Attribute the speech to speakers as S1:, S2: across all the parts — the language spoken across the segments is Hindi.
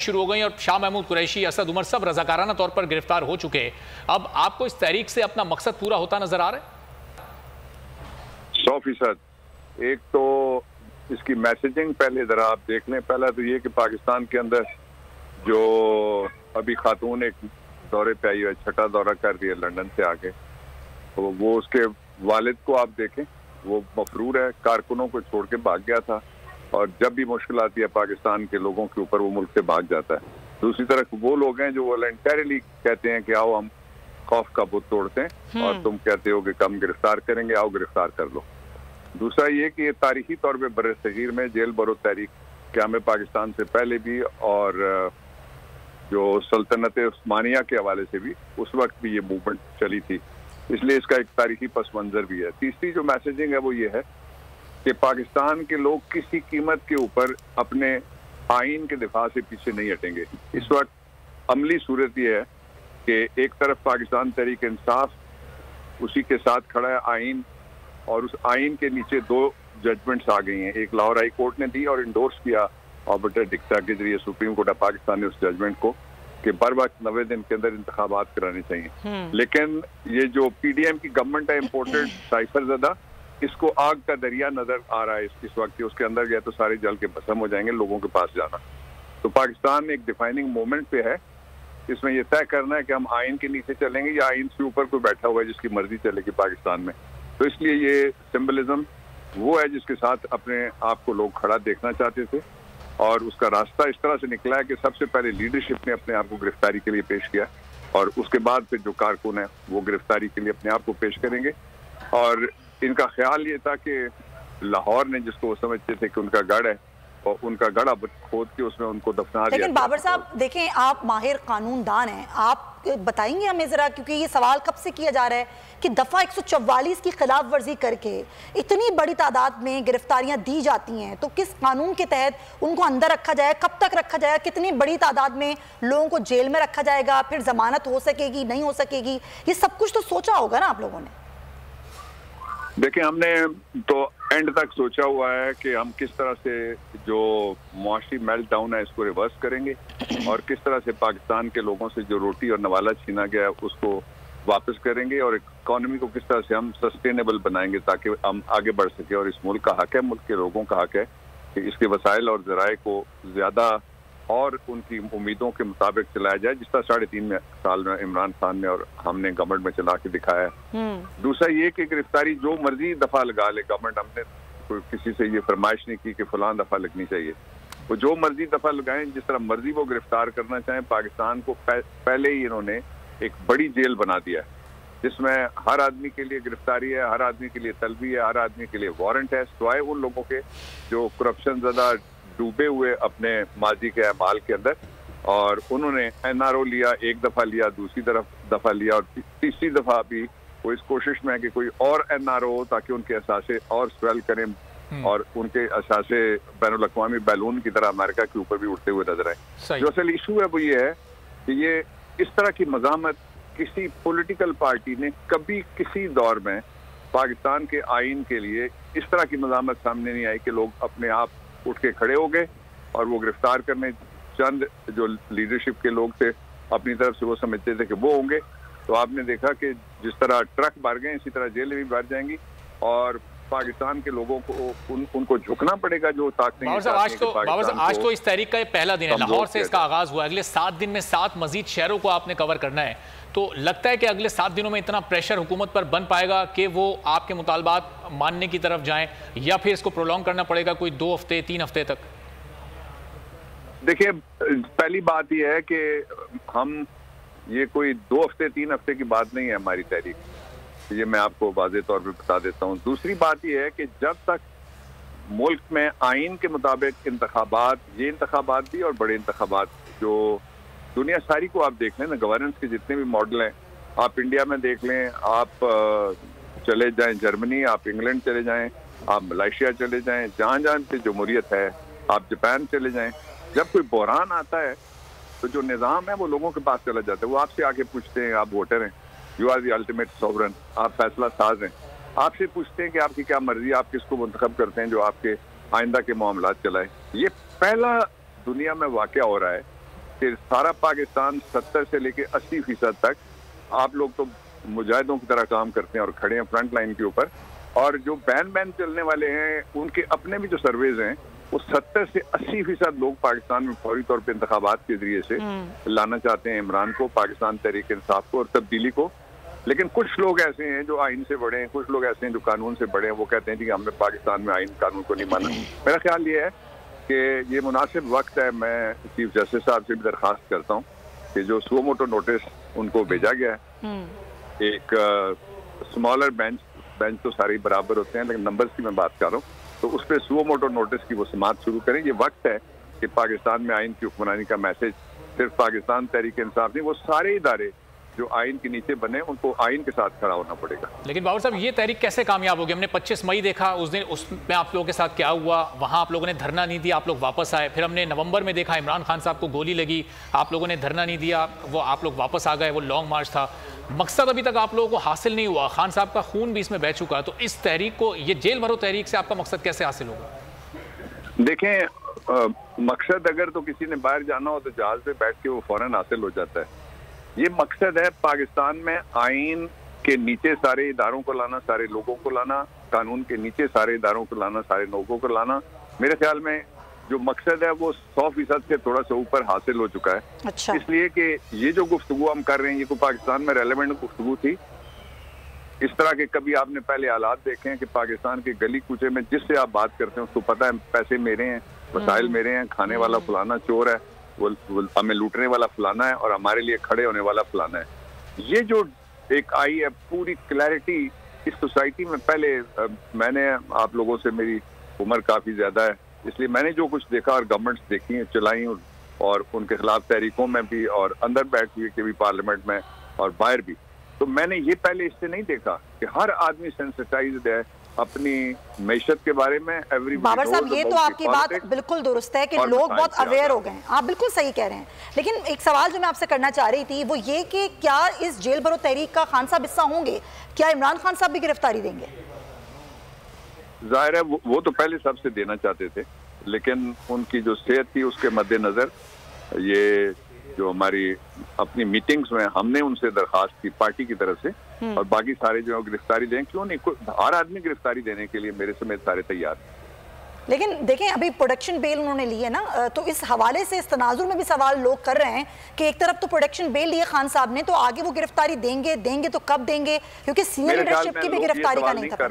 S1: शुरू हो गई और शाह महमूद कुरैशी, असद उमर सब रजाकाराना तौर पर गिरफ्तार हो चुके हैं। अब आपको इस तहरीक से अपना मकसद पूरा होता नजर आ रहा है?
S2: 100%। एक तो इसकी मैसेजिंग पहले जरा आप देख लें। पहला तो ये कि पाकिस्तान के अंदर जो अभी खातून एक दौरे पे आई है, छठा दौरा कर रही है लंदन से आके, तो वो उसके वालिद को आप देखें, वो मफरूर है, कारकुनों को छोड़ के भाग गया था और जब भी मुश्किल आती है पाकिस्तान के लोगों के ऊपर वो मुल्क से भाग जाता है। दूसरी तरफ वो लोग हैं जो वॉलंटरीली कहते हैं कि आओ हम खौफ का बुत तोड़ते हैं और तुम कहते हो कि कम गिरफ्तार करेंगे, आओ गिरफ्तार कर लो। दूसरा ये कि ये तारीखी तौर पे बरसगीर में जेल बरो तहरीक क़याम पाकिस्तान से पहले भी और जो सल्तनत उस्मानिया के हवाले से भी उस वक्त भी ये मूवमेंट चली थी, इसलिए इसका एक तारीखी पस मंजर भी है। तीसरी जो मैसेजिंग है वो ये है कि पाकिस्तान के लोग किसी कीमत के ऊपर अपने आइन के दिफा से पीछे नहीं हटेंगे। इस वक्त अमली सूरत ये है कि एक तरफ पाकिस्तान तहरीक इंसाफ उसी के साथ खड़ा है आइन, और उस आइन के नीचे 2 जजमेंट्स आ गई हैं। एक लाहौर हाई कोर्ट ने दी और इंडोर्स किया ऑर्बिटर डिक्टा के जरिए सुप्रीम कोर्ट ऑफ पाकिस्तान ने उस जजमेंट को कि बर वक्त 90 दिन के अंदर इंतखाबात कराने चाहिए। लेकिन ये जो पीडीएम की गवर्नमेंट है इम्पोर्टेड साइफर ज़दा, इसको आग का दरिया नजर आ रहा है इस वक्त। उसके अंदर गया तो सारे जल के भस्म हो जाएंगे लोगों के पास जाना। तो पाकिस्तान एक डिफाइनिंग मोमेंट पे है, इसमें यह तय करना है कि हम आइन के नीचे चलेंगे या आइन से ऊपर कोई बैठा हुआ है जिसकी मर्जी चलेगी पाकिस्तान में। तो इसलिए ये सिंबलिज्म वो है जिसके साथ अपने आप को लोग खड़ा देखना चाहते थे और उसका रास्ता इस तरह से निकला है कि सबसे पहले लीडरशिप ने अपने आप को गिरफ्तारी के लिए पेश किया और उसके बाद फिर जो कारकुन है वो गिरफ्तारी के लिए अपने आप को पेश करेंगे। और इनका ख्याल ये था कि लाहौर ने जिसको वो समझते थे कि उनका गढ़ है और उनका गढ़ खोद के उसमें उनको दफना दिया।
S3: लेकिन बाबर साहब देखें, आप माहिर कानूनदान हैं, आप बताएंगे हमें जरा, क्योंकि ये सवाल कब से किया जा रहा है कि दफा 144 की खिलाफ वर्जी करके इतनी बड़ी तादाद में गिरफ्तारियां दी जाती हैं, तो किस कानून के तहत उनको अंदर रखा जाए, कब तक रखा जाएगा, कितनी बड़ी तादाद में लोगों को जेल में रखा जाएगा, फिर जमानत हो सकेगी नहीं हो सकेगी, ये सब कुछ तो सोचा होगा ना आप लोगों ने?
S2: देखिए, हमने तो एंड तक सोचा हुआ है कि हम किस तरह से जो मुआशी मेल्ट डाउन है इसको रिवर्स करेंगे और किस तरह से पाकिस्तान के लोगों से जो रोटी और नवाला छीना गया है उसको वापस करेंगे और इकॉनमी को किस तरह से हम सस्टेनेबल बनाएंगे ताकि हम आगे बढ़ सके। और इस मुल्क का हक है, मुल्क के लोगों का हक है कि इसके वसाइल और ज़राए को ज़्यादा और उनकी उम्मीदों के मुताबिक चलाया जाए, जिस तरह 3.5 साल में इमरान खान ने और हमने गवर्नमेंट में चला के दिखाया है। दूसरा ये कि गिरफ्तारी जो मर्जी दफा लगा ले गवर्नमेंट, हमने कोई किसी से ये फरमाइश नहीं की कि फलां दफा लगनी चाहिए, वो जो मर्जी दफा लगाएं, जिस तरह मर्जी वो गिरफ्तार करना चाहें। पाकिस्तान को पहले ही इन्होंने एक बड़ी जेल बना दिया है जिसमें हर आदमी के लिए गिरफ्तारी है, हर आदमी के लिए तलबी है, हर आदमी के लिए वारंट है, सिवाय उन लोगों के जो करप्शन ज़्यादा डूबे हुए अपने माजी के अमाल के अंदर। और उन्होंने एनआरओ लिया, एक दफा लिया, दूसरी दफा लिया और तीसरी दफा भी वो इस कोशिश में है कि कोई और एनआरओ हो ताकि उनके असासे और स्वेल करें और उनके असासे बैनुल अक़वामी बैलून की तरह अमेरिका के ऊपर भी उठते हुए नजर आए। जो असल इशू है वो ये है कि ये इस तरह की मज़ामत किसी पॉलिटिकल पार्टी ने कभी किसी दौर में पाकिस्तान के आइन के लिए इस तरह की मज़ामत सामने नहीं आई कि लोग अपने आप उठ के खड़े हो गए और वो गिरफ्तार करने चंद जो लीडरशिप के लोग थे अपनी तरफ से वो समझते थे कि वो होंगे। तो आपने देखा कि जिस तरह ट्रक भर गए इसी तरह जेलें भी भर जाएंगी और पाकिस्तान के लोगों को उनको झुकना पड़ेगा जो ताकतें।
S1: आज तो इस तहरीक का पहला दिन है, लाहौर से इसका आगाज हुआ है। अगले 7 दिन में 7 मजीद शहरों को आपने कवर करना है, तो लगता है कि अगले 7 दिनों में इतना प्रेशर हुकूमत पर बन पाएगा कि वो आपके मुतालबात मानने की तरफ जाएं, या फिर इसको प्रोलॉन्ग करना पड़ेगा कोई 2 हफ्ते 3 हफ्ते तक?
S2: देखिए, पहली बात यह है कि हम ये कोई 2 हफ्ते 3 हफ्ते की बात नहीं है हमारी तहरीक, ये मैं आपको वाज़ेह तौर पे बता देता हूँ। दूसरी बात यह है कि जब तक मुल्क में आइन के मुताबिक इंतखाबात, ये इंतखाबात भी और बड़े इंतखाबात जो दुनिया सारी को आप देख लें ना, गवर्नेंस के जितने भी मॉडल हैं, आप इंडिया में देख लें, आप चले जाएं जर्मनी, आप इंग्लैंड चले जाएं, आप मलेशिया चले जाएं, जहाँ जहाँ पे जमहूरियत है, आप जापान चले जाएं, जब कोई बहरान आता है तो जो निज़ाम है वो लोगों के पास चला जाता है। वो आपसे आके पूछते हैं, आप वोटर हैं, you are the ultimate sovereign, आप फैसला साज हैं, आपसे पूछते हैं कि आपकी क्या मर्जी, आप किसको मुंतखब करते हैं जो आपके आइंदा के मामलात चलाए। ये पहला दुनिया में वाक़या हो रहा है कि सारा पाकिस्तान 70 से लेके 80% तक आप लोग तो मुजाहिदों की तरह काम करते हैं और खड़े हैं फ्रंट लाइन के ऊपर, और जो बैन चलने वाले हैं उनके अपने भी जो सर्वेज हैं वो 70 से 80% लोग पाकिस्तान में फौरी तौर पे इंतखाबात के जरिए से लाना चाहते हैं इमरान को, पाकिस्तान तहरीक इंसाफ को और तब्दीली को। लेकिन कुछ लोग ऐसे हैं जो आइन से बड़े हैं, कुछ लोग ऐसे हैं जो कानून से बड़े हैं, वो कहते हैं कि हमने पाकिस्तान में आइन कानून को नहीं माना। मेरा ख्याल ये है कि ये मुनासिब वक्त है, मैं चीफ जस्टिस साहब से भी दरख्वास्त करता हूँ कि जो सुओ मोटो नोटिस उनको भेजा गया है, एक स्मॉलर बेंच तो सारे बराबर होते हैं लेकिन नंबर्स की मैं बात कर रहा हूँ, तो उस पर सुओ मोटो नोटिस की वो समाअत शुरू करें। ये वक्त है कि पाकिस्तान में आइन की हुक्मरानी का मैसेज सिर्फ पाकिस्तान तहरीक इंसाफ नहीं, वो सारे इदारे जो आइन के नीचे बने उनको आइन के साथ खड़ा होना पड़ेगा।
S1: लेकिन बाबर साहब, ये तहरीक कैसे कामयाब होगी? हमने 25 मई देखा, उस दिन उसमें आप लोगों के साथ क्या हुआ, वहां आप लोगों ने धरना नहीं दिया, आप लोग वापस आए। फिर हमने नवंबर में देखा इमरान खान साहब को गोली लगी, आप लोगों ने धरना नहीं दिया, वो आप लोग वापस आ गए, वो लॉन्ग मार्च था। मकसद अभी तक आप लोगों को हासिल नहीं हुआ, खान साहब का खून भी इसमें बह चुका। तो इस तहरीक को, ये जेल भरो तहरीक से आपका मकसद कैसे हासिल होगा?
S2: देखें, मकसद अगर तो किसी ने बाहर जाना हो तो जहाज पे बैठ के वो फौरन हासिल हो जाता है। ये मकसद है पाकिस्तान में आइन के नीचे सारे इदारों को लाना, सारे लोगों को लाना, कानून के नीचे सारे इदारों को लाना, सारे लोगों को लाना। मेरे ख्याल में जो मकसद है वो 100% से थोड़ा सा ऊपर हासिल हो चुका है।
S3: अच्छा।
S2: इसलिए कि ये जो गुफ्तगू हम कर रहे हैं ये कोई पाकिस्तान में रेलेवेंट गुफ्तगू थी? इस तरह के कभी आपने पहले हालात देखे हैं कि पाकिस्तान के गली कूचे में जिससे आप बात करते हैं उसको पता है पैसे मेरे हैं, वसाइल मेरे हैं, खाने वाला फलाना चोर है, वो हमें लूटने वाला फलाना है और हमारे लिए खड़े होने वाला फलाना है। ये जो एक आई है पूरी क्लैरिटी इस सोसाइटी में। पहले मैंने आप लोगों से, मेरी उम्र काफ़ी ज़्यादा है, इसलिए मैंने जो कुछ देखा और गवर्नमेंट्स देखी हैं, चलाई और उनके खिलाफ तहरीकों में भी और अंदर बैठ हुए के भी पार्लियामेंट में और बाहर भी, तो मैंने ये पहले इससे नहीं देखा कि हर आदमी सेंसिटाइज्ड है अपनी मैशत के बारे में।
S3: बाबर साहब, ये तो आपकी बात बिल्कुल दुरुस्त है कि लोग बहुत अवेयर हो गए हैं, आप बिल्कुल सही कह रहे हैं। लेकिन एक सवाल जो मैं आपसे करना चाह रही थी वो ये कि क्या इस जेल भरो तहरीक का खान साहब हिस्सा होंगे? क्या इमरान खान साहब भी गिरफ्तारी देंगे?
S2: जाहिर है वो तो पहले सबसे देना चाहते थे, लेकिन उनकी जो सेहत थी उसके मद्देनजर ये जो हमारी अपनी मीटिंग्स में हमने उनसे दरखास्त की पार्टी की तरफ से, और बाकी सारे जो गिरफ्तारी दें, क्यों नहीं, हर आदमी गिरफ्तारी देने के लिए मेरे समेत सारे तैयार।
S3: लेकिन देखें, अभी प्रोटेक्शन बेल उन्होंने ली है ना, तो इस हवाले से इस तनाजुर में भी सवाल लोग कर रहे हैं कि एक तरफ तो प्रोटेक्शन बेल ली है खान साहब ने, तो आगे वो गिरफ्तारी देंगे तो कब देंगे? क्योंकि सीनियर लीडरशिप की भी गिरफ्तारी का नहीं था।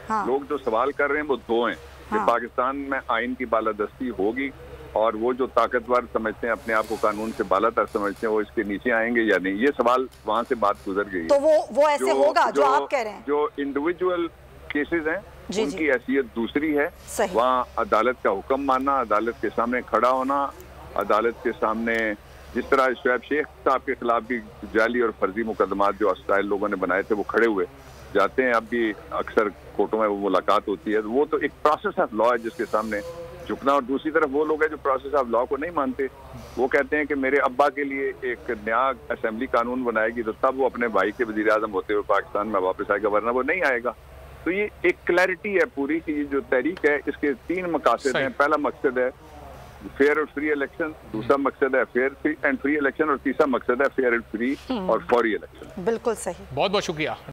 S2: हाँ। लोग जो सवाल कर रहे हैं वो दो हैं कि पाकिस्तान में आइन की बालादस्ती होगी और वो जो ताकतवर समझते हैं अपने आप को कानून से बालातर समझते हैं वो इसके नीचे आएंगे या नहीं। ये सवाल वहाँ से बात गुजर गई है।
S3: तो वो ऐसे होगा जो आप कह रहे हैं।
S2: जो इंडिविजुअल केसेस हैं उनकी हैसियत दूसरी है। वहाँ अदालत का हुक्म मानना, अदालत के सामने खड़ा होना, अदालत के सामने जिस तरह शुएब शेख साहब के खिलाफ भी जाली और फर्जी मुकदमात जो अस्टाइल लोगों ने बनाए थे वो खड़े हुए जाते हैं, अब भी अक्सर कोर्टों में वो मुलाकात होती है। वो तो एक प्रोसेस ऑफ लॉ है जिसके सामने झुकना। और दूसरी तरफ वो लोग हैं जो प्रोसेस ऑफ लॉ को नहीं मानते, वो कहते हैं कि मेरे अब्बा के लिए एक नया असेंबली कानून बनाएगी तो तब वो अपने भाई के वजीर आजम होते हुए पाकिस्तान में वापस आएगा, वरना वो नहीं आएगा। तो ये एक क्लैरिटी है पूरी कि ये जो तहरीक है इसके 3 मकासद हैं। पहला मकसद है फेयर और फ्री इलेक्शन, दूसरा मकसद है फेयर एंड फ्री इलेक्शन और तीसरा मकसद है फेयर एंड फ्री और फौरी इलेक्शन।
S3: बिल्कुल सही,
S1: बहुत बहुत शुक्रिया।